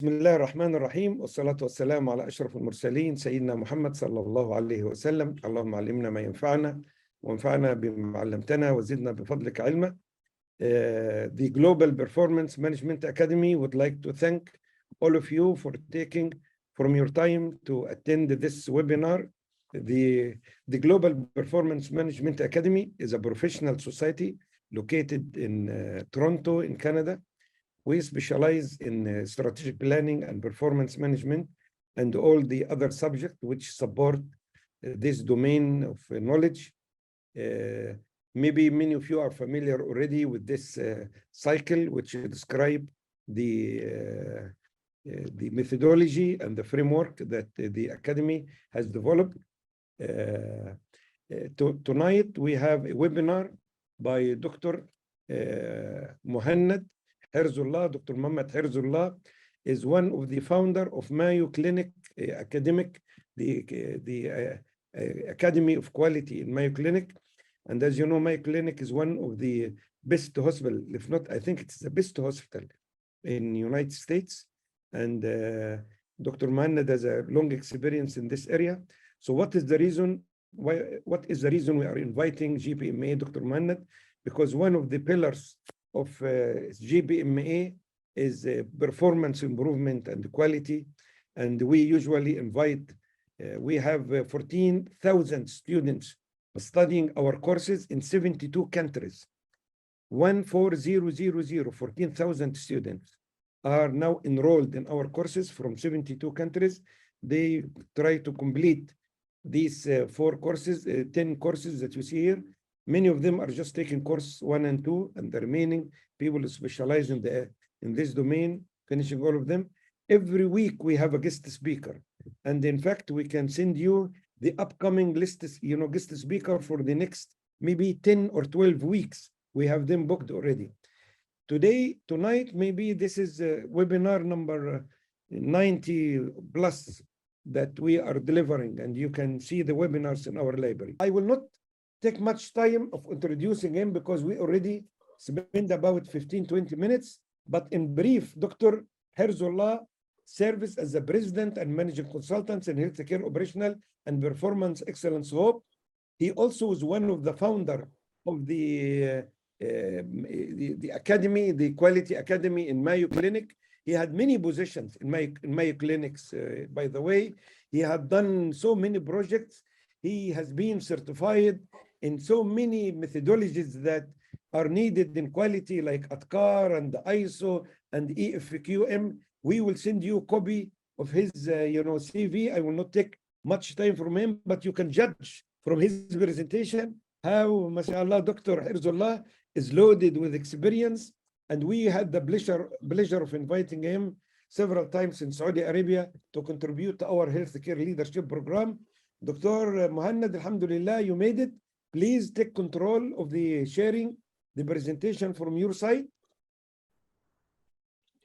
بسم الله الرحمن الرحيم والصلاة والسلام على أشرف المرسلين سيدنا محمد صلى الله عليه وسلم. اللهم علمنا ما ينفعنا وانفعنا بما علمتنا وزدنا بفضلك علما. The Global Performance Management Academy would like to thank all of you for taking from your time to attend this webinar. The Global Performance Management Academy is a professional society located in Toronto in Canada. We specialize in strategic planning and performance management and all the other subjects which support this domain of knowledge. Maybe many of you are familiar already with this cycle, which describe the methodology and the framework that the Academy has developed. Tonight, we have a webinar by Dr. Muhannad Herzullah. Dr. Muhammad Herzullah is one of the founder of Mayo Clinic Academic, the Academy of Quality in Mayo Clinic. And as you know, Mayo Clinic is one of the best hospital, if not, I think it's the best hospital in the United States. And Dr. Muhannad has a long experience in this area. So what is the reason we are inviting GPMA, Dr. Muhannad? Because one of the pillars of GPMA is performance improvement and quality. And we usually invite, we have 14,000 students studying our courses in 72 countries. 14,000 students are now enrolled in our courses from 72 countries. They try to complete these 4 courses, 10 courses that you see here. Many of them are just taking course 1 and 2, and the remaining people specialize in this domain, finishing all of them. Every week we have a guest speaker, and in fact we can send you the upcoming list, guest speaker for the next maybe 10 or 12 weeks. We have them booked already. Tonight, maybe this is webinar number 90 plus that we are delivering, and you can see the webinars in our library. I will not take much time of introducing him because we already spent about 15-20 minutes. But in brief, Dr. Herzullah serves as the president and managing consultant in healthcare operational and performance excellence hub. He also is one of the founder of the academy, the Quality Academy in Mayo Clinic. He had many positions in Mayo Clinics, by the way. He had done so many projects. He has been certified in so many methodologies that are needed in quality, like ATCAR and ISO and EFQM. We will send you a copy of his CV. I will not take much time from him, but you can judge from his presentation how, mashallah, Dr. Herzullah is loaded with experience. And we had the pleasure of inviting him several times in Saudi Arabia to contribute to our healthcare leadership program. Dr. Muhannad, alhamdulillah, you made it. Please take control of the sharing, the presentation from your side.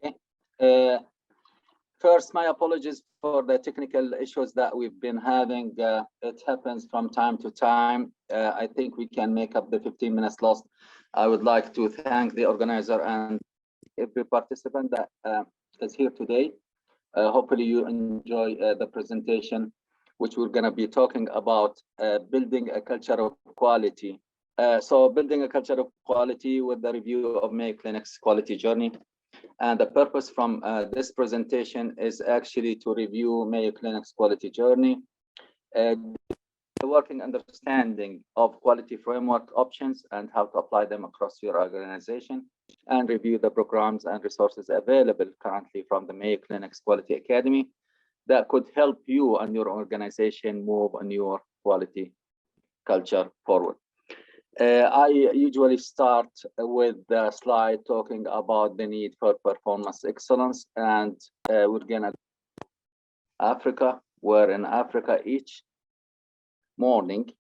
Okay. First, my apologies for the technical issues that we've been having. It happens from time to time. I think we can make up the 15 minutes lost. I would like to thank the organizer and every participant that is here today. Hopefully you enjoy the presentation, which we're going to be talking about building a culture of quality. So building a culture of quality with the review of Mayo Clinic's quality journey. And the purpose from this presentation is actually to review Mayo Clinic's quality journey, the working understanding of quality framework options and how to apply them across your organization, and review the programs and resources available currently from the Mayo Clinic's Quality Academy that could help you and your organization move on your quality culture forward. I usually start with the slide talking about the need for performance excellence, and we're gonna Africa, where in Africa each morning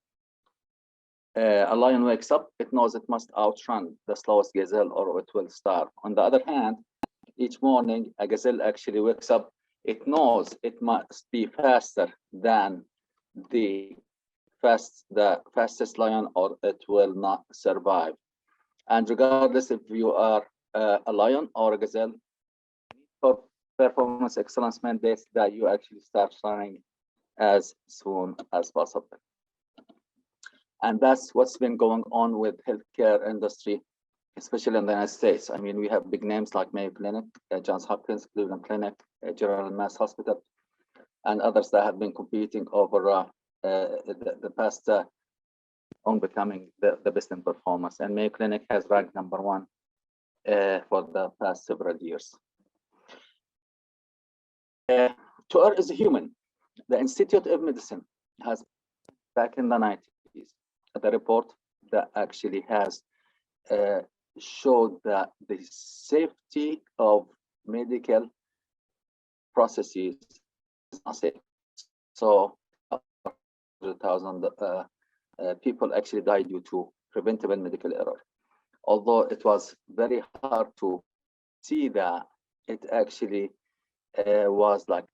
a lion wakes up, it knows it must outrun the slowest gazelle or it will starve. On the other hand, each morning a gazelle actually wakes up, it knows it must be faster than the fastest lion or it will not survive. And regardless if you are a lion or a gazelle, for performance excellence mandates that you actually start running as soon as possible. And that's what's been going on with healthcare industry, especially in the United States. I mean, we have big names like Mayo Clinic, Johns Hopkins, Cleveland Clinic, General Mass Hospital, and others that have been competing over the past on becoming the best in performance. And Mayo Clinic has ranked #1 for the past several years. To err is human. The Institute of Medicine has, back in the 90s, the report that actually has showed that the safety of medical processes is not safe. So 100,000 people actually died due to preventable medical error. Although it was very hard to see that, it actually was like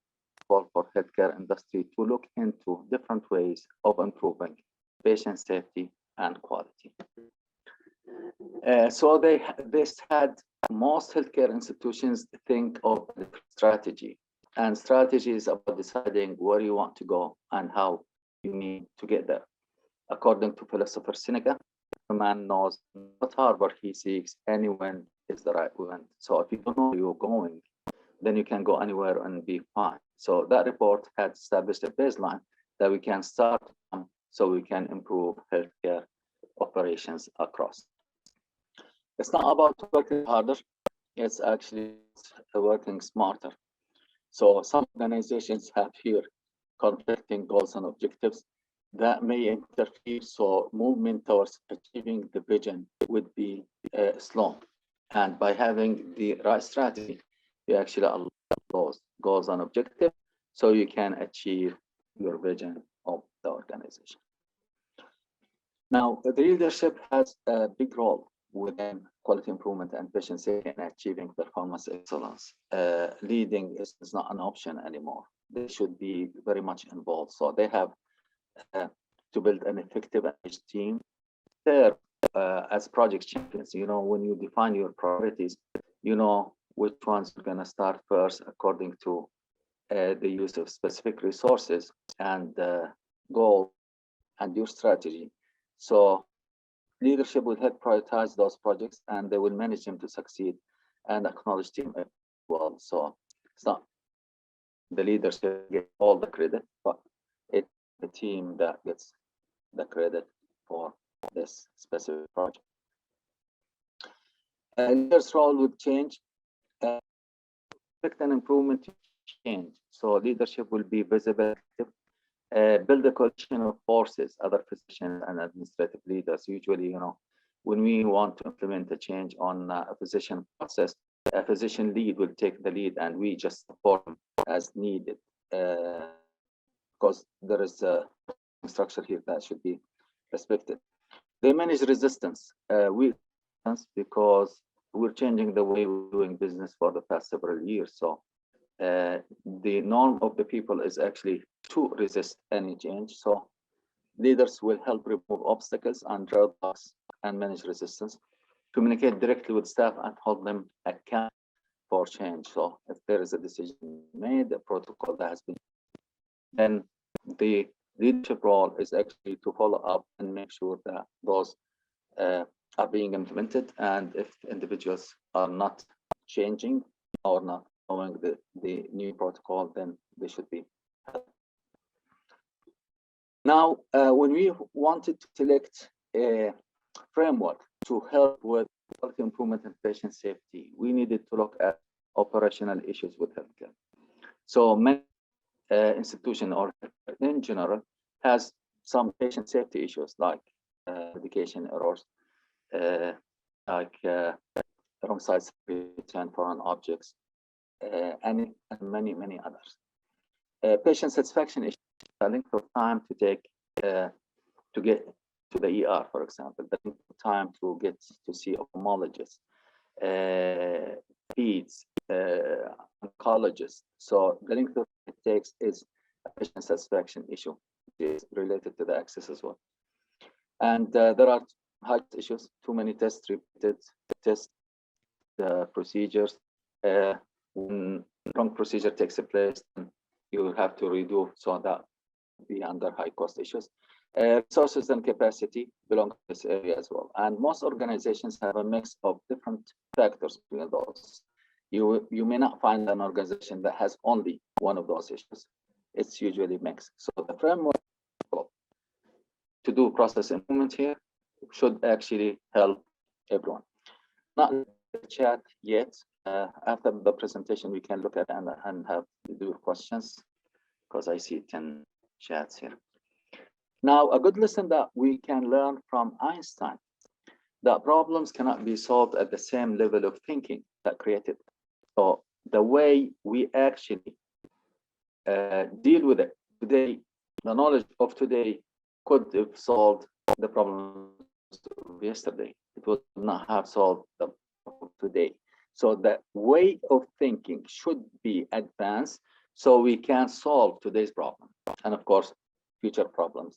for healthcare industry to look into different ways of improving patient safety and quality. So this had most healthcare institutions think of strategy, and strategy is about deciding where you want to go and how you need to get there. According to philosopher Seneca, a man knows what harbor he seeks, anywhere is the right one. So if you don't know where you're going, then you can go anywhere and be fine. So that report had established a baseline that we can start from so we can improve healthcare operations across. It's not about working harder, it's actually working smarter. So some organizations have here conflicting goals and objectives that may interfere, so movement towards achieving the vision would be slow. And by having the right strategy, you actually allow those goals and objectives so you can achieve your vision of the organization. Now, the leadership has a big role within quality improvement and patient safety and achieving performance excellence. Leading is not an option anymore. They should be very much involved. So they have to build an effective team. They're as project champions, you know, when you define your priorities, you know which ones are going to start first according to the use of specific resources and goal and your strategy. So leadership will help prioritize those projects and they will manage them to succeed and acknowledge team as well. So it's not the leadership get all the credit, but it's the team that gets the credit for this specific project. Leader's role would change. Expect an improvement to change. So leadership will be visible. Build a coalition of forces, other physicians and administrative leaders. Usually, you know, when we want to implement a change on a physician process, a physician lead will take the lead and we just support them as needed. Because there is a structure here that should be respected. They manage resistance. Because we're changing the way we're doing business for the past several years. So the norm of the people is actually to resist any change. So leaders will help remove obstacles and roadblocks and manage resistance, communicate directly with staff and hold them accountable for change. So if there is a decision made, a protocol that has been, then the leadership role is actually to follow up and make sure that those are being implemented. And if individuals are not changing or not following the new protocol, then they should be helped. Now, when we wanted to select a framework to help with quality improvement and patient safety, we needed to look at operational issues with healthcare. So many institutions or in general has some patient safety issues like medication errors, like wrong side and foreign objects, and many others. Patient satisfaction issues, the length of time to take to get to the ER, for example, the length of time to get to see ophthalmologists, peds, oncologists. So the length of it takes is a patient satisfaction issue, which is related to the access as well. And there are height issues, too many tests, repeated tests, procedures. When wrong procedure takes place, you will have to redo, so that be under high cost issues. Resources and capacity belong to this area as well. And most organizations have a mix of different factors between those. You may not find an organization that has only one of those issues. It's usually mixed. So the framework to do process improvement here should actually help everyone. Not the chat yet. After the presentation, we can look at and have do questions, because I see 10 chats here. Now, a good lesson that we can learn from Einstein, that problems cannot be solved at the same level of thinking that created. So the way we actually deal with it today, the knowledge of today could have solved the problems of yesterday. It would not have solved the problem of today. So the way of thinking should be advanced so we can solve today's problem and, of course, future problems.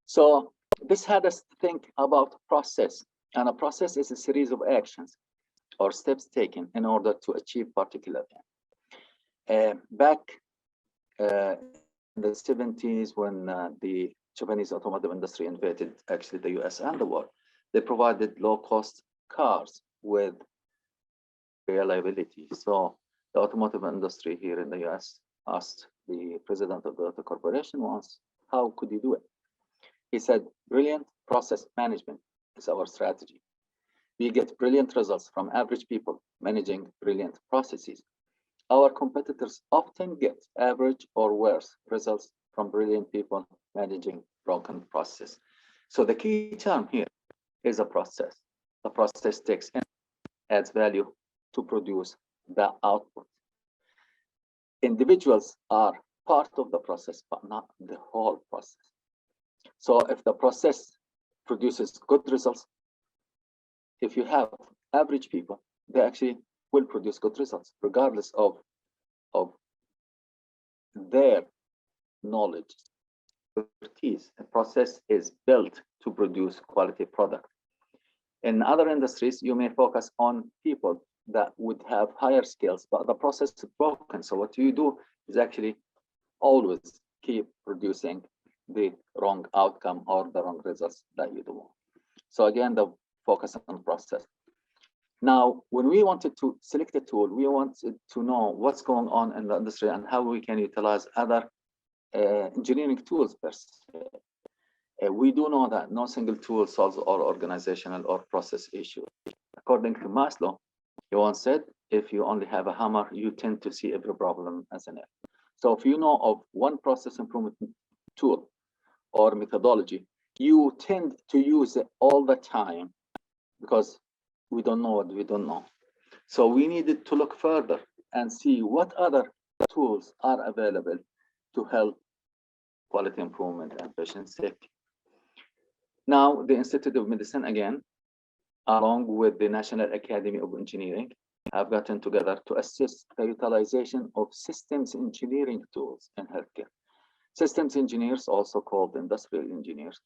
So this had us think about process, and a process is a series of actions or steps taken in order to achieve particular end. Back in the 70s, when the Japanese automotive industry invaded actually the US and the world, they provided low-cost cars with reliability. So the automotive industry here in the US asked the president of the auto corporation once, how could you do it? He said, brilliant process management is our strategy. We get brilliant results from average people managing brilliant processes. Our competitors often get average or worse results from brilliant people managing broken processes. So the key term here is a process. The process takes in, adds value to produce the output. Individuals are part of the process, but not the whole process. So if the process produces good results, if you have average people, they actually will produce good results, regardless of their knowledge, expertise. The process is built to produce quality product. In other industries, you may focus on people that would have higher skills, but the process is broken. So what you do is actually always keep producing the wrong outcome or the wrong results that you do. So again, the focus on process. Now, when we wanted to select a tool, we wanted to know what's going on in the industry and how we can utilize other engineering tools per se. We do know that no single tool solves all organizational or process issues. According to Maslow, he once said, if you only have a hammer, you tend to see every problem as an nail. So if you know of one process improvement tool or methodology, you tend to use it all the time because we don't know what we don't know. So we needed to look further and see what other tools are available to help quality improvement and patient safety. Now, the Institute of Medicine, again, along with the National Academy of Engineering, have gotten together to assist the utilization of systems engineering tools in healthcare. Systems engineers, also called industrial engineers,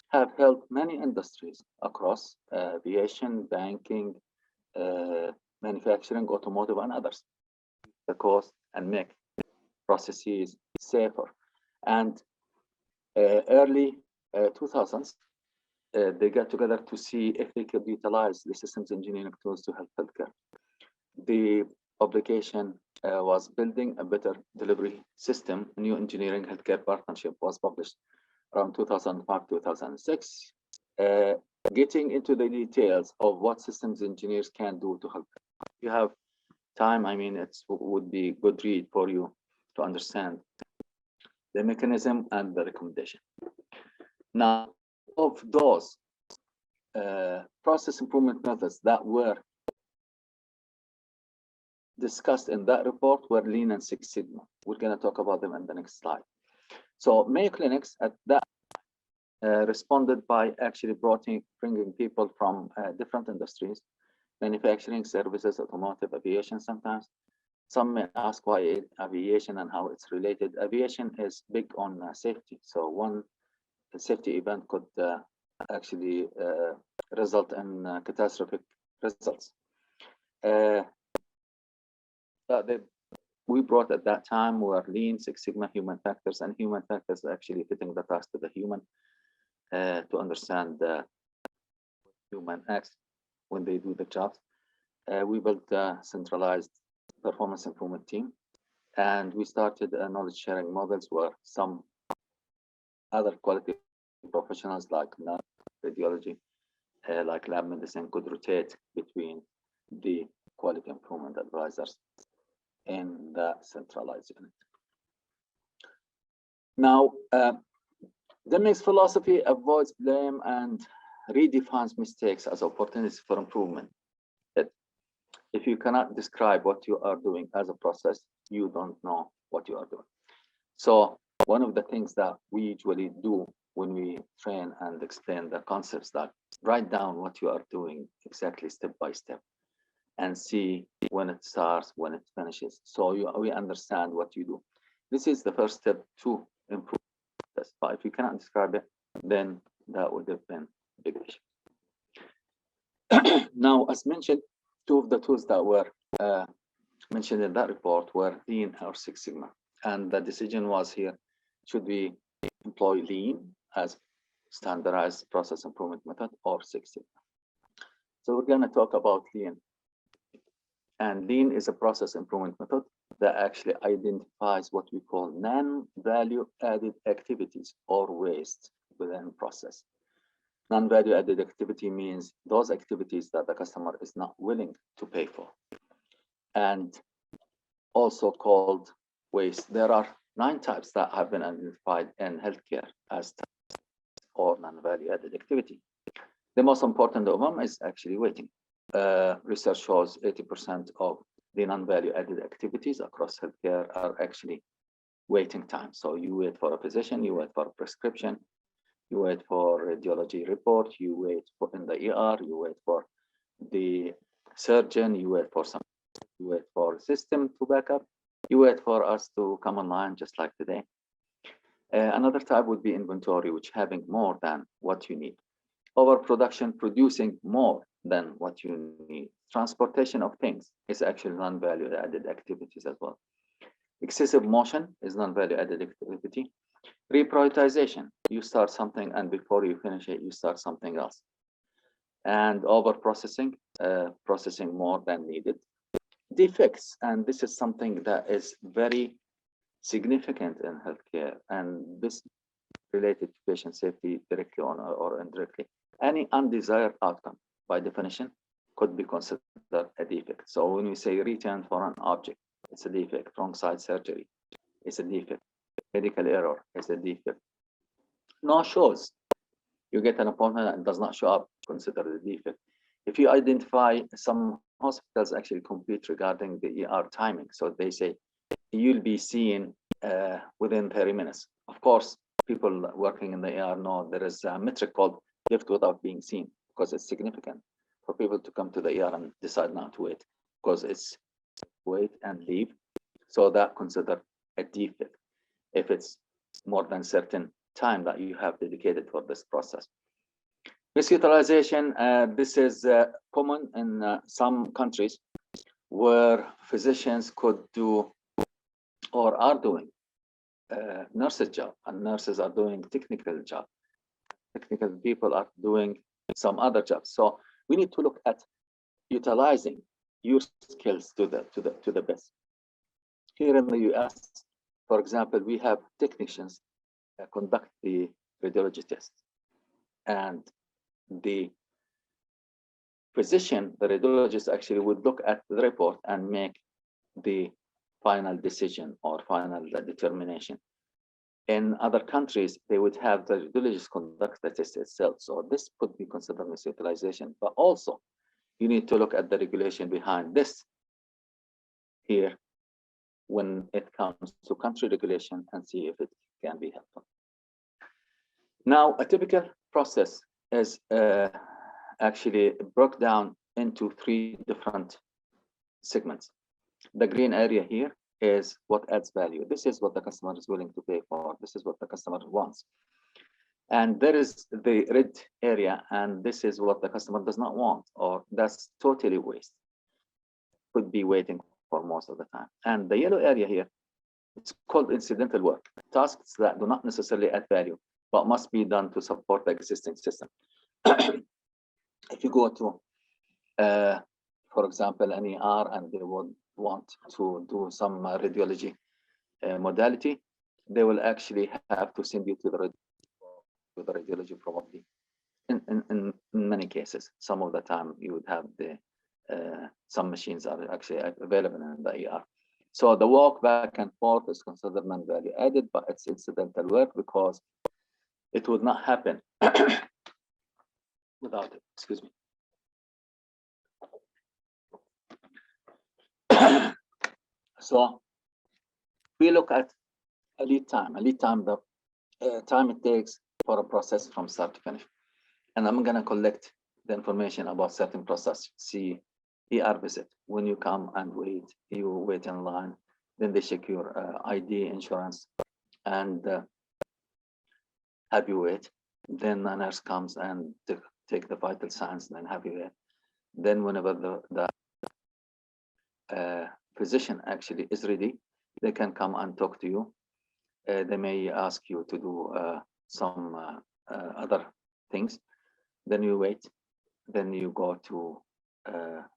have helped many industries across aviation, banking, manufacturing, automotive, and others, the cost and make processes safer. And early 2000s, they got together to see if they could utilize the systems engineering tools to help healthcare. The publication was Building a Better Delivery System, a New Engineering Healthcare Partnership, was published around 2005-2006, getting into the details of what systems engineers can do to help. If you have time, I mean, it would be a good read for you to understand the mechanism and the recommendation. Now, of those process improvement methods that were discussed in that report were Lean and Six Sigma. We're going to talk about them in the next slide. So Mayo Clinics at that responded by actually bringing people from different industries, manufacturing, services, automotive, aviation sometimes. Some may ask why aviation and how it's related. Aviation is big on safety. So one safety event could actually result in catastrophic results. we brought at that time were Lean, Six Sigma, human factors, and human factors actually fitting the task to the human to understand the human acts when they do the jobs. We built a centralized performance improvement team, and we started knowledge sharing models where some other quality professionals like radiology, like lab medicine could rotate between the quality improvement advisors in the centralized unit. Now, DMAIC's philosophy avoids blame and redefines mistakes as opportunities for improvement. If you cannot describe what you are doing as a process, you don't know what you are doing. So one of the things that we usually do when we train and explain the concepts, that write down what you are doing exactly step by step and see when it starts, when it finishes. So we understand what you do. This is the first step to improve this. But if you cannot describe it, then that would have been a big issue. Now, as mentioned, two of the tools that were mentioned in that report were Lean or Six Sigma. And the decision was here, should we employ Lean as standardized process improvement method or Six Sigma? So we're going to talk about Lean. And Lean is a process improvement method that actually identifies what we call non-value added activities or waste within process. Non-value added activity means those activities that the customer is not willing to pay for, and also called waste. There are 9 types that have been identified in healthcare as types or non-value added activity. The most important of them is actually waiting. Research shows 80% of the non-value added activities across healthcare are actually waiting time. So you wait for a physician, you wait for a prescription, you wait for radiology report, you wait for in the ER, you wait for the surgeon, you wait for some, you wait for a system to back up, you wait for us to come online just like today. Another type would be inventory, which having more than what you need. Overproduction, producing more than what you need. Transportation of things is actually non-value added activities as well. Excessive motion is non-value added activity. Reprioritization, you start something and before you finish it, you start something else. And over processing, processing more than needed. Defects, and this is something that is very significant in healthcare, and this related to patient safety directly or indirectly. Any undesired outcome, by definition, could be considered a defect. So when we say return for an object, it's a defect. Wrong side surgery, it's a defect. Medical error is a defect. No shows. You get an appointment and does not show up, considered a defect. If you identify, some hospitals actually compete regarding the ER timing. So they say you'll be seen within 30 minutes. Of course, people working in the ER know there is a metric called lift without being seen, because it's significant for people to come to the ER and decide not to wait, because it's wait and leave. So that considered a defect if it's more than certain time that you have dedicated for this process. Misutilization, this is common in some countries where physicians could do or are doing nurses' job, and nurses are doing technical job. Technical people are doing some other jobs. So we need to look at utilizing your skills to the best. Here in the US, for example, we have technicians conduct the radiology test, and the physician, the radiologist, actually would look at the report and make the final decision or final determination. In other countries, they would have the radiologist conduct the test itself. So this could be considered misutilization, but also you need to look at the regulation behind this here when it comes to country regulation and see if it can be helpful. Now, a typical process is actually broke down into 3 different segments. The green area here is what adds value. This is what the customer is willing to pay for. This is what the customer wants. And there is the red area, and this is what the customer does not want, or that's totally waste. Could be waiting for most of the time. And the yellow area here, it's called incidental work, tasks that do not necessarily add value, but must be done to support the existing system. If you go to, for example, an ER, and they would want to do some radiology modality, they will actually have to send you to the radiology probably. In many cases, some of the time you would have the some machines are actually available in the ER. So the walk back and forth is considered non-value added, but it's incidental work because it would not happen without it. Excuse me. So we look at a lead time. A lead time, the time it takes for a process from start to finish. And I'm going to collect the information about certain process. See, ER visit. When you come and wait, you wait in line. Then they check your ID, insurance, and have you wait. Then the nurse comes and take the vital signs, and then have you wait. Then whenever the physician actually is ready, they can come and talk to you. They may ask you to do some other things. Then you wait. Then you go to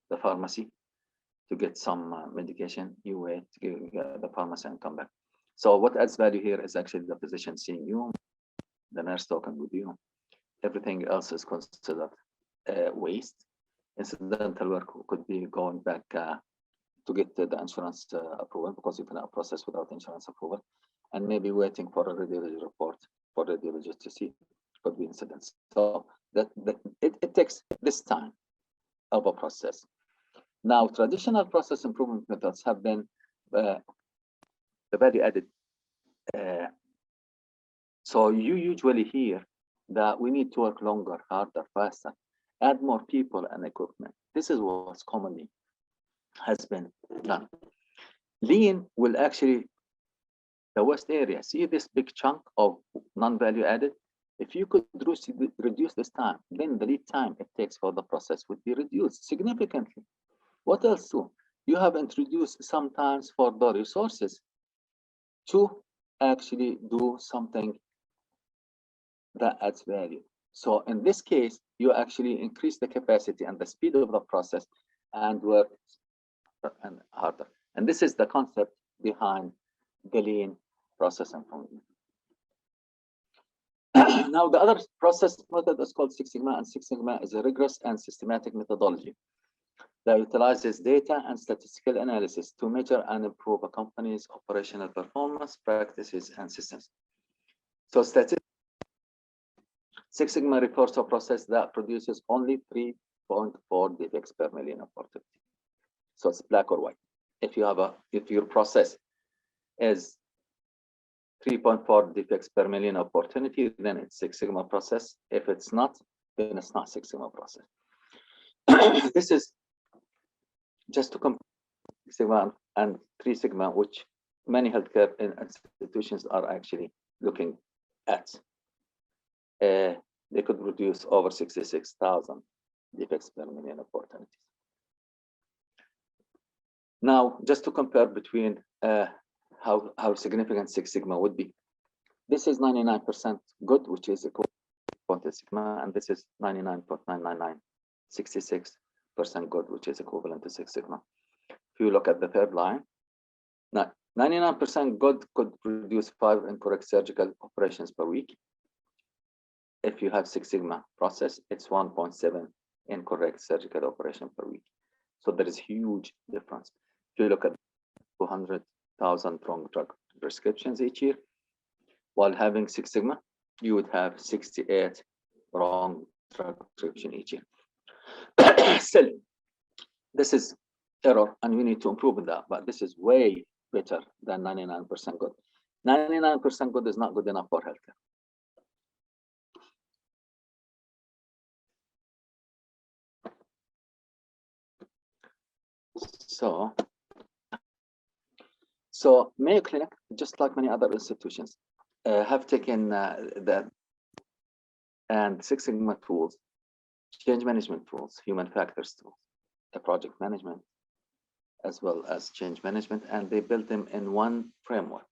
the pharmacy to get some medication. You wait to get the pharmacy and come back. So what adds value here is actually the physician seeing you, the nurse talking with you. Everything else is considered waste. Incidental work could be going back to get the insurance approval, because you cannot process without insurance approval, and maybe waiting for a radiology report for radiologist to see. Could be incidents. So it takes this time of a process. Now, traditional process improvement methods have been the value added. So you usually hear that we need to work longer, harder, faster, add more people and equipment. This is what's commonly has been done. Lean will actually, the worst area, see this big chunk of non-value added? If you could reduce this time, then the lead time it takes for the process would be reduced significantly. What else too? You have introduced sometimes for the resources to actually do something that adds value. So in this case, you actually increase the capacity and the speed of the process and work and harder. And this is the concept behind the lean process improvement. Now, the other process method is called Six Sigma, and Six Sigma is a rigorous and systematic methodology that utilizes data and statistical analysis to measure and improve a company's operational performance, practices, and systems. So Six Sigma refers to a process that produces only 3.4 defects per million opportunity. So it's black or white. If your process is 3.4 defects per million opportunity, then it's Six Sigma process. If it's not, then it's not Six Sigma process. This is just to compare Six Sigma and Three Sigma, which many healthcare institutions are actually looking at. They could produce over 66,000 defects per million opportunities. Now, just to compare between how significant Six Sigma would be. This is 99% good, which is equivalent to Sigma, and this is 99.999, 66% good, which is equivalent to Six Sigma. If you look at the third line, 99% good could produce 5 incorrect surgical operations per week. If you have Six Sigma process, it's 1.7 incorrect surgical operation per week. So there is huge difference. If you look at 200,000 wrong drug prescriptions each year, while having Six Sigma, you would have 68 wrong drug prescription each year. Still, this is error, and we need to improve in that, but this is way better than 99% good. 99% good is not good enough for healthcare. So Mayo Clinic, just like many other institutions, have taken the Six Sigma tools, change management tools, human factors tools, project management, as well as change management, and they built them in one framework.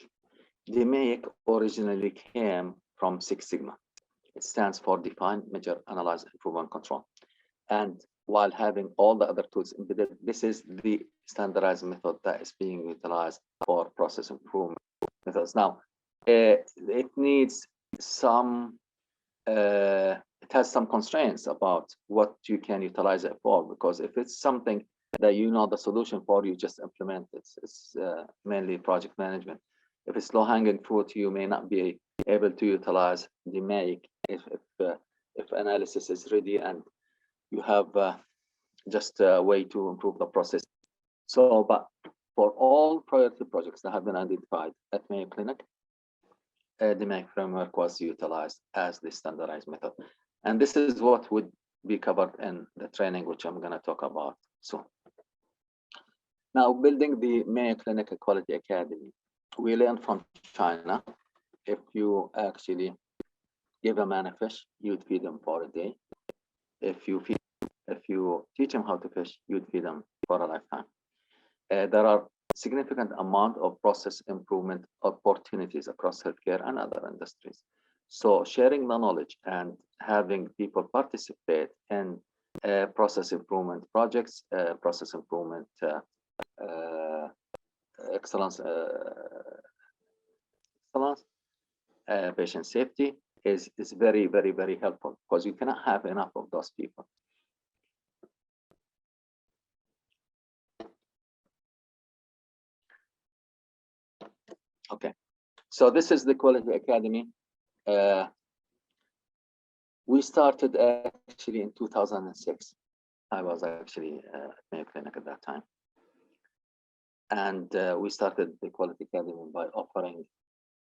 DMAIC originally came from Six Sigma. It stands for Define, Measure, Analyze, Improve, and Control. And while having all the other tools embedded, this is the standardized method that is being utilized for process improvement methods. Now, it needs some, it has some constraints about what you can utilize it for, because if it's something that you know the solution for, you just implement it. It's mainly project management. If it's low-hanging fruit, you may not be able to utilize the DMAIC if analysis is ready and you have just a way to improve the process. So, but for all priority projects that have been identified at Mayo Clinic, the DMAIC framework was utilized as the standardized method. And this is what would be covered in the training, which I'm going to talk about soon. Now, building the Mayo Clinic Quality Academy. We learned from China, if you actually give a man a fish, you'd feed him for a day. If you teach him how to fish, you'd feed him for a lifetime. There are significant amount of process improvement opportunities across healthcare and other industries. So sharing the knowledge and having people participate in process improvement projects, process improvement excellence, patient safety is very, very, very helpful, because you cannot have enough of those people. Okay, so this is the Quality Academy. We started actually in 2006. I was actually at Mayo Clinic at that time. And we started the Quality Academy by offering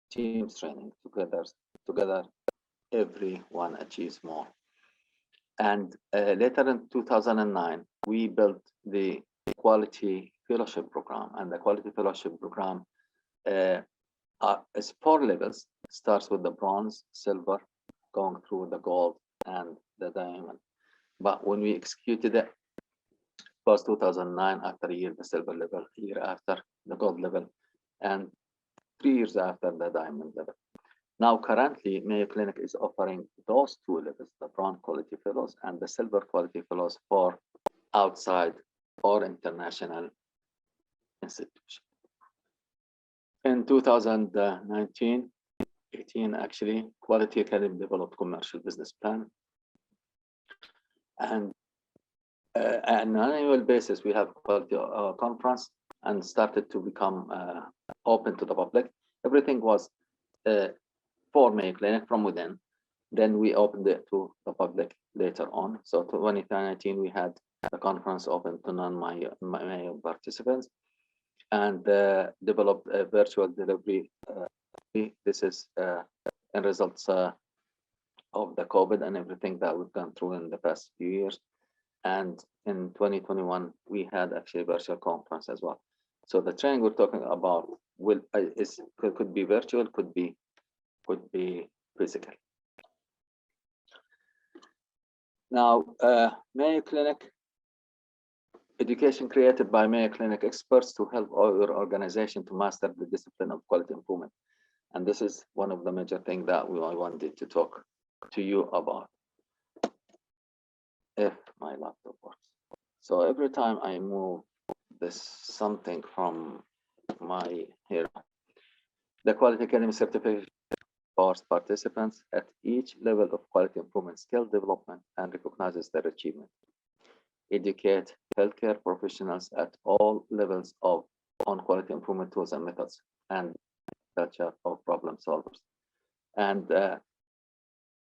teams training together, everyone achieves more. And later in 2009, we built the Quality Fellowship Program. And the Quality Fellowship Program is 4 levels. It starts with the bronze, silver, going through the gold and the diamond. But when we executed it, was 2009, after a year, the silver level, a year after the gold level, and 3 years after the diamond level. Now, currently, Mayo Clinic is offering those 2 levels, the bronze quality fellows and the silver quality fellows, for outside or international institutions. In 2019, 18 actually, Quality Academy developed commercial business plan. And on an annual basis, we have quality conference and started to become open to the public. Everything was for Mayo Clinic from within. Then we opened it to the public later on. So 2019, we had the conference open to non-Mayo participants, and developed a virtual delivery. This is in results of the COVID and everything that we've gone through in the past few years. And in 2021, we had actually a virtual conference as well. So the training we're talking about could be virtual, could be physical. Now, Mayo Clinic education created by Mayo Clinic experts to help your organization to master the discipline of quality improvement. And this is one of the major things that I wanted to talk to you about. If my laptop works. So every time I move this something from my here, the Quality Academy certification for participants at each level of quality improvement skill development and recognizes their achievement. Educate healthcare professionals at all levels on quality improvement tools and methods and culture of problem solvers. And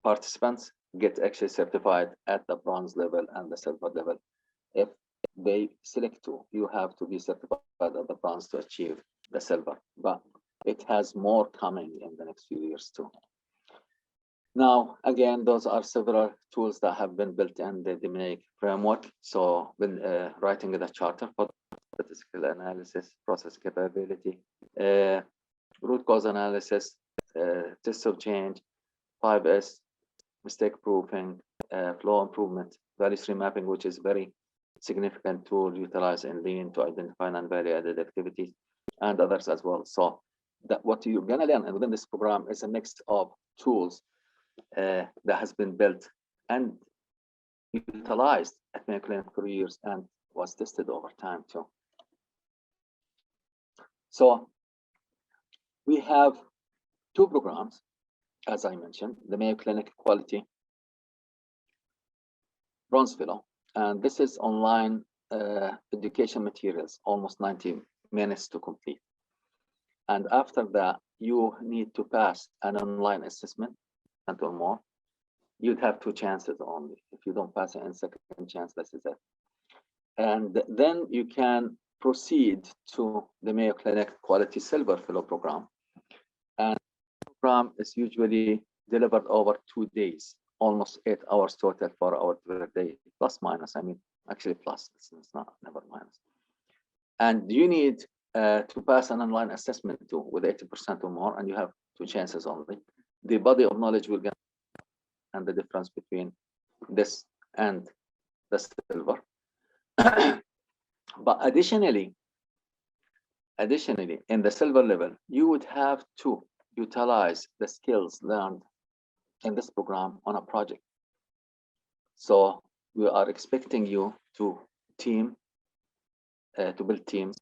participants get actually certified at the bronze level and the silver level. If they select to, you have to be certified at the bronze to achieve the silver, but it has more coming in the next few years too. Now, again, those are several tools that have been built in the DMAIC framework. So when writing the charter for statistical analysis, process capability, root cause analysis, tests of change, 5S, mistake proofing, flow improvement, value stream mapping, which is very significant tool utilized in Lean to identify non-value-added activities and others as well. So that what you're going to learn within this program is a mix of tools that has been built and utilized at Mayo Clinic for years and was tested over time too. So we have two programs, as I mentioned, the Mayo Clinic Quality Bronze Fellow, and this is online education materials, almost 90 minutes to complete. And after that, you need to pass an online assessment and or more. You'd have 2 chances only. If you don't pass it in second chance, this is it. And then you can proceed to the Mayo Clinic Quality Silver Fellow program. And the program is usually delivered over 2 days, almost 8 hours total, 4 hours per day, plus minus. I mean, actually plus, it's not never minus. And you need to pass an online assessment too with 80% or more, and you have 2 chances only. The body of knowledge will get and the difference between this and the silver. But additionally, in the silver level, you would have to utilize the skills learned in this program on a project. So we are expecting you to build teams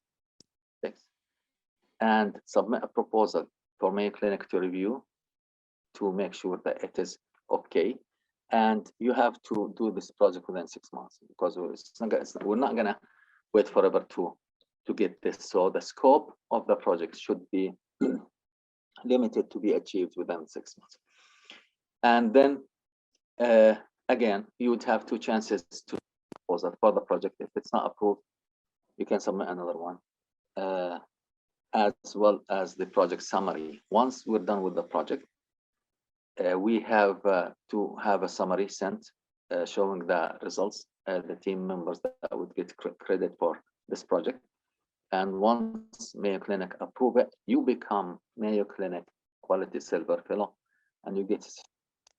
and submit a proposal for Mayo Clinic to review to make sure that it is okay. And you have to do this project within 6 months, because we're not gonna wait forever to get this. So the scope of the project should be limited to be achieved within 6 months. And then again, you would have 2 chances to propose for the project. If it's not approved, you can submit another one, as well as the project summary. Once we're done with the project, we have to have a summary sent showing the results, the team members that would get credit for this project. And once Mayo Clinic approve it, you become Mayo Clinic Quality Silver Fellow, and you get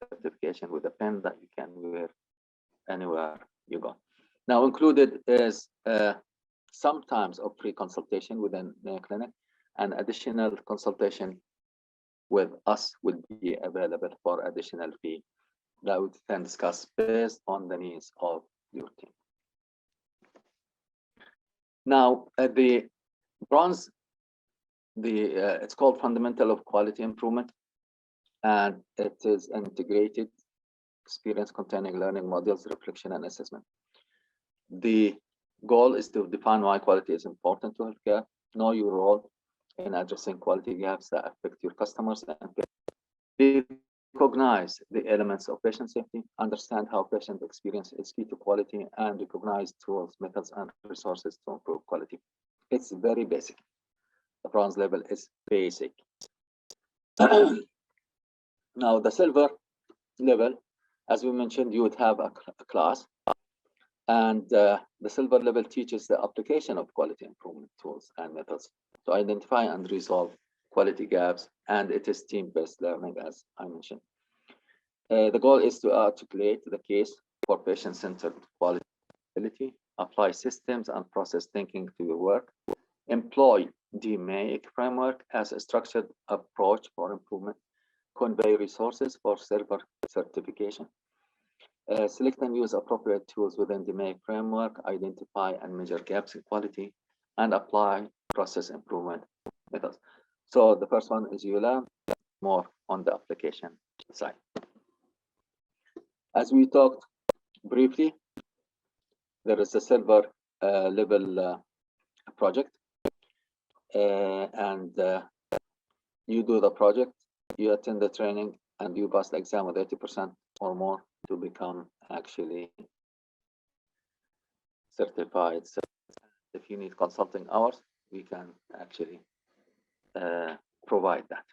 certification with a pen that you can wear anywhere you go. Now, included is sometimes of free consultation within Mayo Clinic, and additional consultation with us will be available for additional fee that we can discuss based on the needs of your team. Now, the bronze, it's called Fundamental of Quality Improvement, and it is integrated experience containing learning modules, reflection, and assessment. The goal is to define why quality is important to healthcare, know your role in addressing quality gaps that affect your customers, and recognize the elements of patient safety, understand how patient experience is key to quality, and recognize tools, methods, and resources to improve quality. It's very basic. The bronze level is basic. Now, the silver level, as we mentioned, you would have a class, and the silver level teaches the application of quality improvement tools and methods to identify and resolve quality gaps, and it is team-based learning, as I mentioned. The goal is to articulate the case for patient-centered quality, apply systems and process thinking to your work, employ DMAIC framework as a structured approach for improvement, convey resources for silver certification, select and use appropriate tools within the DMAIC framework, identify and measure gaps in quality, and apply process improvement methods. So the first one is you learn more on the application side. As we talked briefly, there is a silver level project, and you do the project, you attend the training, and you pass the exam with 80% or more to become actually certified. So if you need consulting hours, we can actually provide that.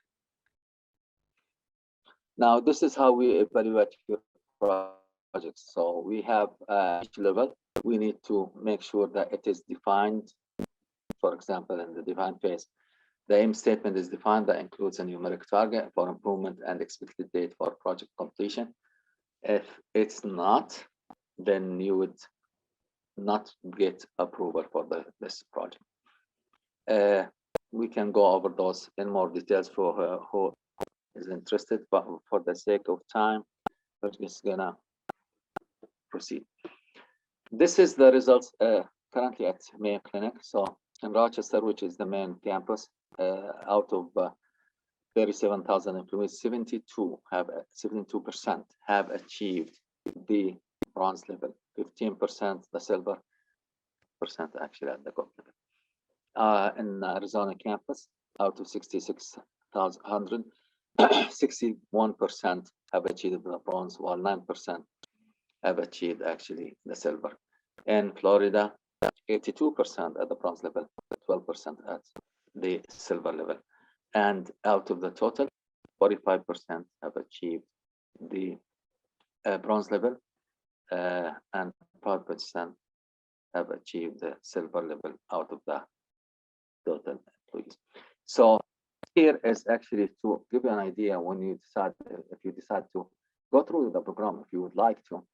Now, this is how we evaluate your projects. So we have each level, we need to make sure that it is defined. For example, in the define phase, the aim statement is defined that includes a numeric target for improvement and expected date for project completion. If it's not, then you would not get approval for this project. We can go over those in more details for who is interested, but for the sake of time, we're just gonna proceed. This is the results currently at Mayo Clinic. So in Rochester, which is the main campus, out of 37,000 employees, 72% have achieved the bronze level, 15% the silver, percent actually at the gold level. In Arizona campus, out of 66,100, 61% have achieved the bronze, while 9% have achieved actually the silver. In Florida, 82% at the bronze level, 12% at the silver level. And out of the total, 45% have achieved the bronze level, and 5% have achieved the silver level out of the total employees. So here is actually to give you an idea when you decide, if you decide to go through the program, if you would like to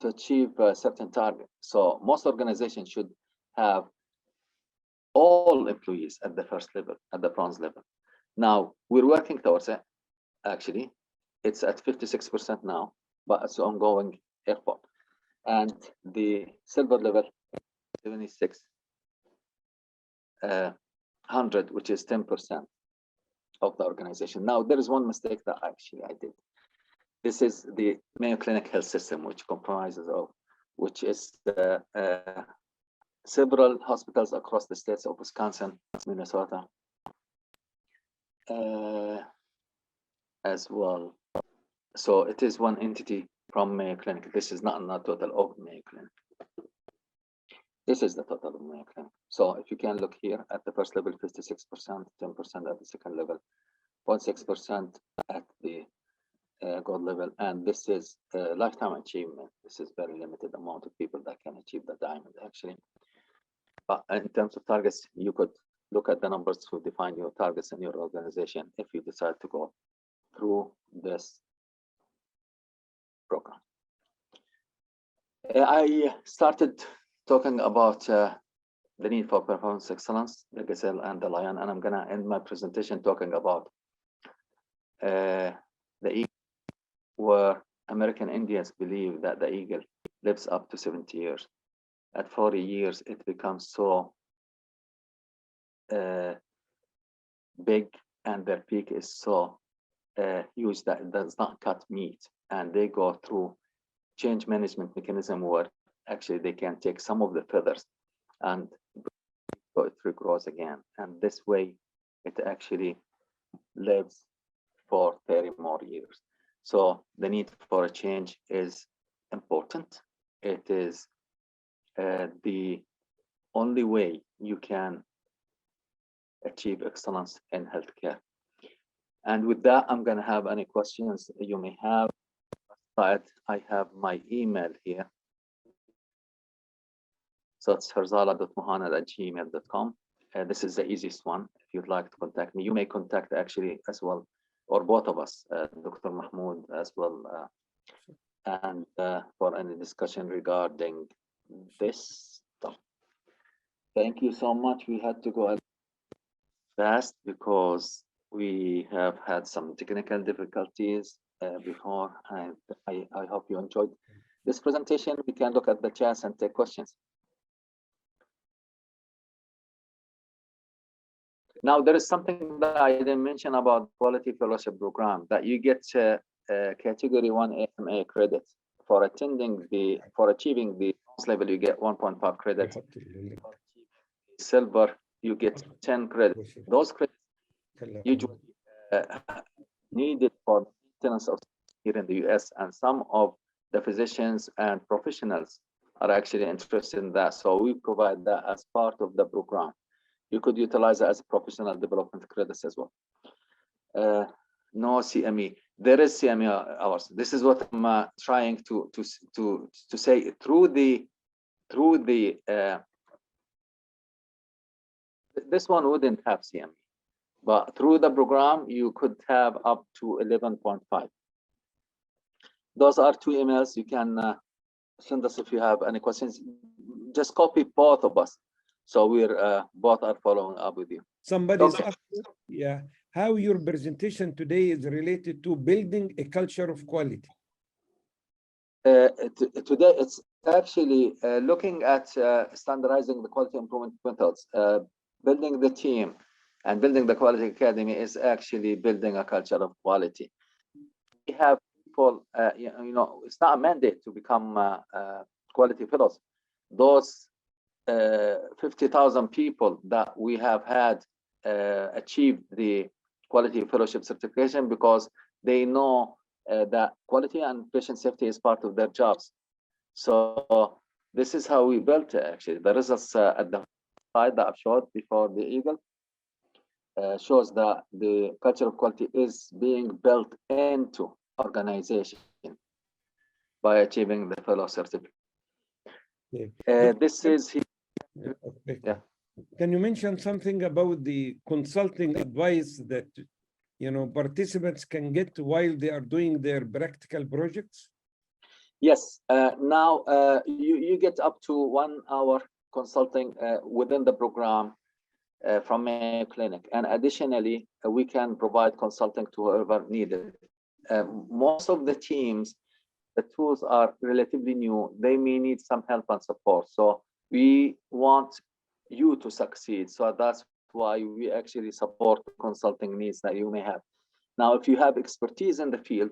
achieve a certain target. So most organizations should have all employees at the first level, at the bronze level. Now we're working towards it. Actually, it's at 56% now, but it's an ongoing effort. And the silver level, 7600, which is 10% of the organization. Now there is one mistake that actually I did. This is the Mayo Clinic Health System, which comprises of, which is the several hospitals across the states of Wisconsin, Minnesota, as well. So it is one entity from Mayo Clinic. This is not total of Mayo Clinic. This is the total of Mayo Clinic. So if you can look here at the first level, 56%, 10% at the second level, 0.6% at the gold level, and this is lifetime achievement. This is very limited amount of people that can achieve the diamond actually. But in terms of targets, you could look at the numbers to define your targets in your organization if you decide to go through this program. I started talking about the need for performance excellence, the gazelle and the lion, and I'm gonna end my presentation talking about the eagle, where American Indians believe that the eagle lives up to 70 years. At 40 years, it becomes so big, and their peak is so huge that it does not cut meat, and they go through change management mechanism where actually they can take some of the feathers and it regrows again, and this way it actually lives for 30 more years. So the need for a change is important. It is the only way you can achieve excellence in healthcare. And with that, I'm going to have any questions you may have. But I have my email here. So it's herzala.muhanad@gmail.com. This is the easiest one. If you'd like to contact me, you may contact actually as well, or both of us, Dr. Mahmoud as well, and for any discussion regarding this stuff. Thank you so much. We had to go fast because we have had some technical difficulties before. And I hope you enjoyed this presentation. We can look at the chat and take questions. Now, there is something that I didn't mention about quality fellowship program, that you get category 1 AMA credit for attending the, for achieving the level, you get 1.5 credits. Silver, you get 10 credits. Those credits usually needed for maintenance of here in the US, and some of the physicians and professionals are actually interested in that. So we provide that as part of the program. You could utilize it as professional development credits as well. No CME. There is CME hours. This is what I'm trying to say. Through the this one wouldn't have CME, but through the program you could have up to 11.5. Those are 2 emails. You can send us if you have any questions. Just copy both of us, so we're both are following up with you. Somebody's Okay. asking, yeah, how your presentation today is related to building a culture of quality. Today, it's actually looking at standardizing the quality improvement methods, building the team, and building the quality academy is actually building a culture of quality. We have people, you know, it's not a mandate to become quality fellows. Those 50,000 people that we have had achieve the quality fellowship certification because they know that quality and patient safety is part of their jobs. So this is how we built it, actually. The results at the slide that I've showed before the eagle shows that the culture of quality is being built into organization by achieving the fellow certificate. Okay. This is Okay. Yeah. Can you mention something about the consulting advice that participants can get while they are doing their practical projects? Yes. Now you get up to 1 hour consulting within the program from Mayo Clinic, and additionally, we can provide consulting to whoever needed. Most of the teams, the tools are relatively new. They may need some help and support. So we want you to succeed. So that's why we actually support consulting needs that you may have. Now, if you have expertise in the field,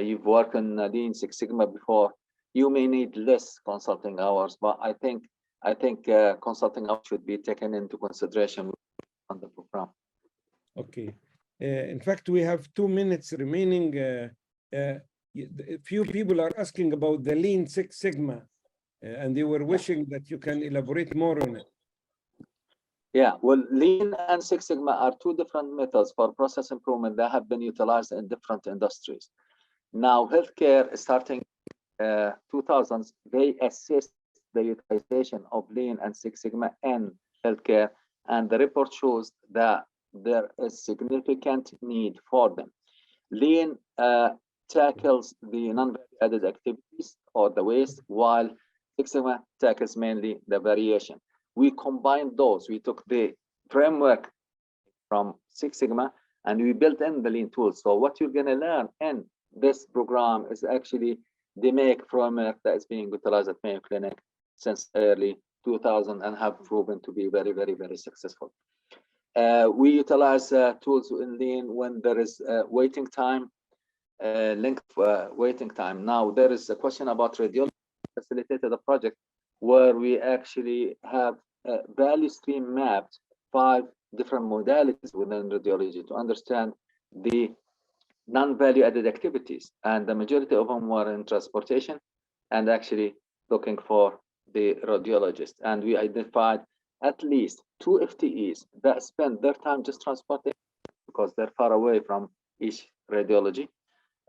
you've worked in Lean Six Sigma before, you may need less consulting hours, but I think consulting hours should be taken into consideration on the program. Okay. In fact, we have 2 minutes remaining. Few people are asking about the Lean Six Sigma, and they were wishing that you can elaborate more on it. Yeah, well, Lean and Six Sigma are two different methods for process improvement that have been utilized in different industries. Now, healthcare, starting 2000s, they assist the utilization of Lean and Six Sigma in healthcare, and the report shows that there is significant need for them. Lean tackles the non-value-added activities or the waste, while Six Sigma tackles mainly the variation. We combined those. We took the framework from Six Sigma and we built in the Lean tools. So what you're going to learn in this program is actually the DMAIC framework that is being utilized at Mayo Clinic since early 2000 and have proven to be very, very, very successful. We utilize tools in Lean when there is waiting time, length waiting time. Now, there is a question about radiology. Facilitated a project where we actually have value stream mapped 5 different modalities within radiology to understand the non-value added activities, and the majority of them were in transportation and actually looking for the radiologist. And we identified at least 2 FTEs that spend their time just transporting because they're far away from each radiology.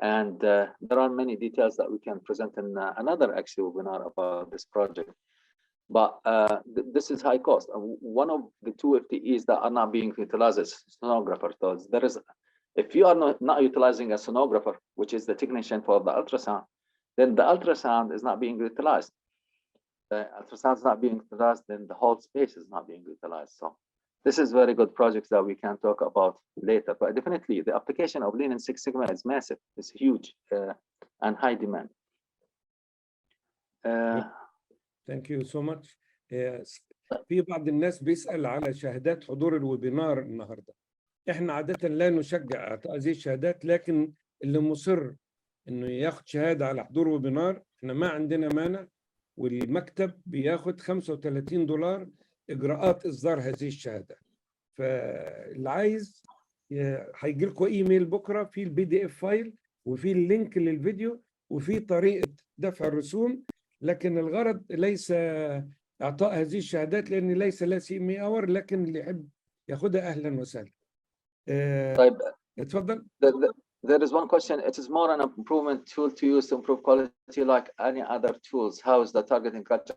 And there are many details that we can present in another actually webinar about this project. But this is high cost. One of the 2 FTEs that are not being utilized is sonographer. So there is, if you are not utilizing a sonographer, which is the technician for the ultrasound, then the ultrasound is not being utilized. The ultrasound is not being utilized, then the whole space is not being utilized. So this is very good projects that we can talk about later. But definitely the application of Lean and Six Sigma is massive. It's huge and high demand. Thank you so much. في بعض الناس بيسأل على شهادات حضور الويبينار النهارده. احنا عادة لا نشجع اعطاء هذه الشهادات، لكن اللي مصر انه ياخد شهادة على حضور ويبينار احنا ما عندنا مانع، والمكتب بياخد $35 اجراءات اصدار هذه الشهادة. فاللي عايز هيجي لكم ايميل بكره في الPDF فايل وفي اللينك للفيديو وفي طريقة دفع الرسوم، لكن الغرض ليس اعطاء هذه الشهادات لان ليس لها CMA اور، لكن اللي يحب ياخدها اهلا وسهلا. طيب اتفضل. There is one question. It is more an improvement tool to use to improve quality like any other tools. How is the targeting culture?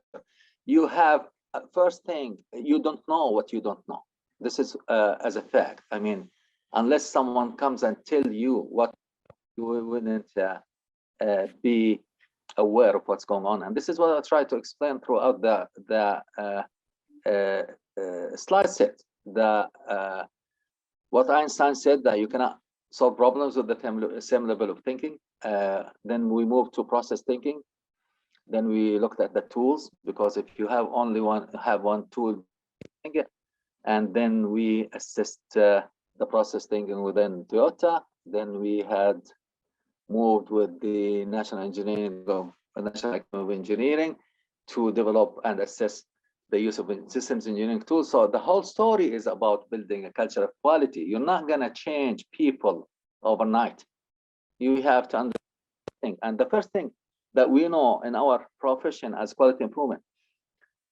You have, first thing, you don't know what you don't know. This is as a fact. I mean, unless someone comes and tell you what, you wouldn't be aware of what's going on. And this is what I try to explain throughout the slide set. What Einstein said, that you cannot solve problems with the same level of thinking. Then we moved to process thinking. Then we looked at the tools, because if you have only one tool, and then we assessed the process thinking within Toyota. Then we had moved with the National Academy of Engineering to develop and assess the use of systems engineering tools. So the whole story is about building a culture of quality. You're not going to change people overnight. You have to understand. And the first thing that we know in our profession as quality improvement,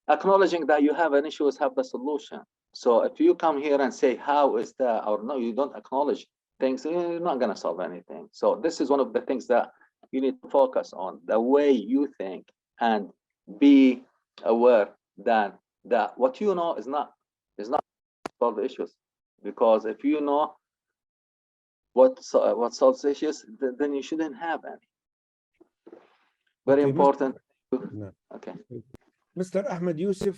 acknowledging that you have an issue is have the solution. So if you come here and say, how is that, or no, you don't acknowledge things, you're not going to solve anything. So this is one of the things that you need to focus on, the way you think, and be aware that what you know is not solve the issues. Because if you know what solves issues, then you shouldn't have any. Very important. No. Okay. Mr. Ahmed Yusuf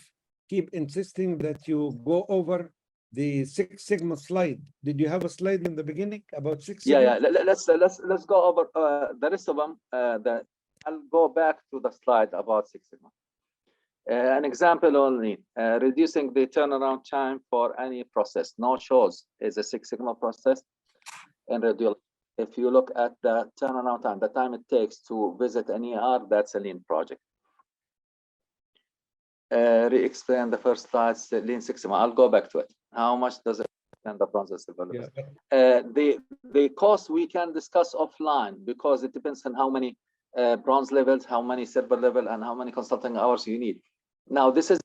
keep insisting that you go over the Six Sigma slide. Did you have a slide in the beginning about Six Sigma? Yeah. Let's go over the rest of them. I'll go back to the slide about Six Sigma. An example only, reducing the turnaround time for any process. No shows is a Six Sigma process in radiology. If you look at the turnaround time, the time it takes to visit an ER, that's a lean project. Re-explain the first slides, Lean Six Sigma. I'll go back to it. How much does it extend the process development? Yeah. The cost we can discuss offline, because it depends on how many bronze levels, how many silver level, and how many consulting hours you need. Now, this is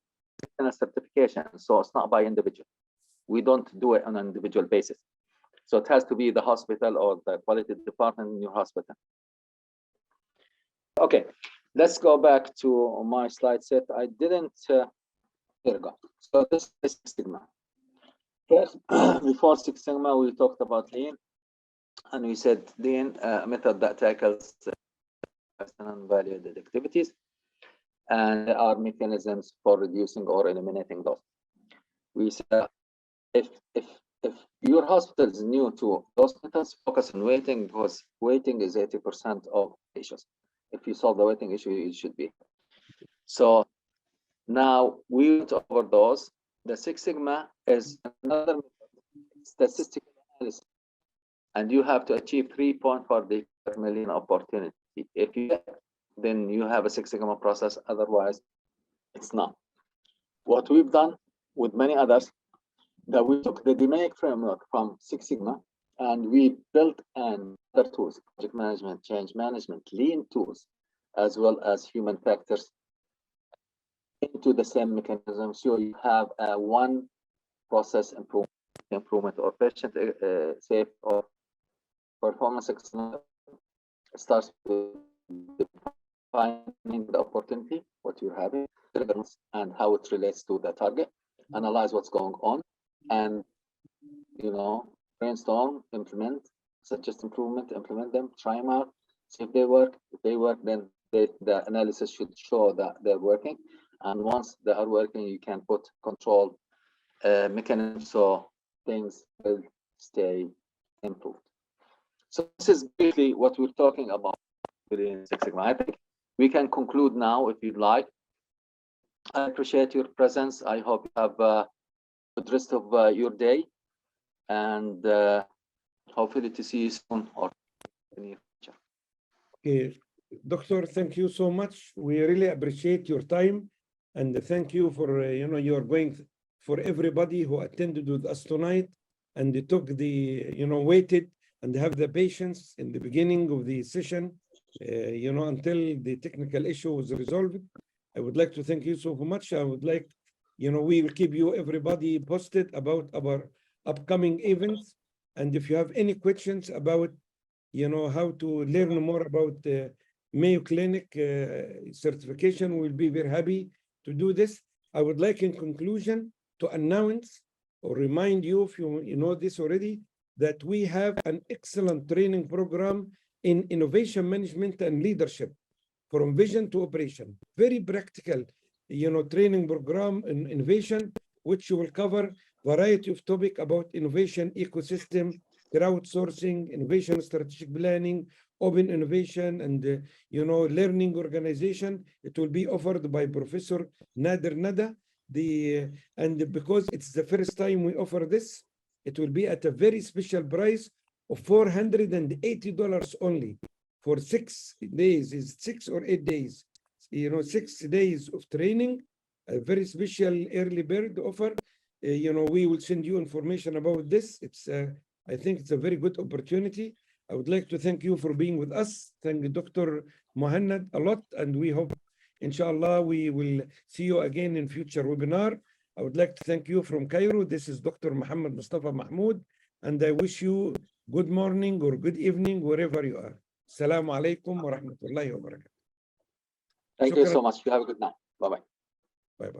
a certification, so it's not by individual. We don't do it on an individual basis. So it has to be the hospital or the quality department in your hospital. Okay, let's go back to my slide set. I didn't, here we go. So this is Six Sigma. First, before Six Sigma, we talked about Lean, and we said Lean, a method that tackles non-value-added activities, and there are mechanisms for reducing or eliminating those. We said if your hospital is new to those methods, focus on waiting, because waiting is 80% of issues. If you solve the waiting issue, it should be. So now we went over those. The Six Sigma is another statistical analysis, and you have to achieve 3 points for the per million opportunity. If you get, then you have a Six Sigma process. Otherwise, it's not. What we've done with many others, that we took the DMAIC framework from Six Sigma, and we built other tools, project management, change management, lean tools, as well as human factors into the same mechanism. So you have one process improvement or patient safe or performance excellence. Starts with defining the opportunity, what you're having, and how it relates to the target. Analyze what's going on, and brainstorm, implement, suggest improvement, implement them, try them out, see if they work. If they work, then the analysis should show that they're working. And once they are working, you can put control mechanisms so things will stay improved. So this is basically what we're talking about within Six Sigma. I think we can conclude now if you'd like. I appreciate your presence. I hope you have a good rest of your day, and hopefully to see you soon or in the future. Okay, Doctor, thank you so much. We really appreciate your time, and thank you for you're going for everybody who attended with us tonight, and they took the waited and have the patience in the beginning of the session, until the technical issue was resolved. I would like to thank you so much. I would like, we will keep you everybody posted about our upcoming events. And if you have any questions about, how to learn more about the Mayo Clinic certification, we'll be very happy to do this. I would like in conclusion to announce or remind you, if you know this already, that we have an excellent training program in innovation management and leadership. from vision to operation. Very practical, training program in innovation, which will cover variety of topic about innovation ecosystem, crowdsourcing, innovation strategic planning, open innovation, and learning organization. It will be offered by Professor Nader Nada. And because it's the first time we offer this, it will be at a very special price of $480 only for 6 days. Is 6 or 8 days? 6 days of training, a very special early bird offer. We will send you information about this. I think it's a very good opportunity. I would like to thank you for being with us. Thank Dr. Mohannad a lot, and we hope, inshallah, we will see you again in future webinar. I would like to thank you from Cairo. This is Dr. Muhammad Mustafa Mahmoud, and I wish you good morning or good evening wherever you are. Assalamu alaikum wa rahmatullahi wa barakatuh. Thank you so much. You have a good night. Bye-bye. Bye-bye.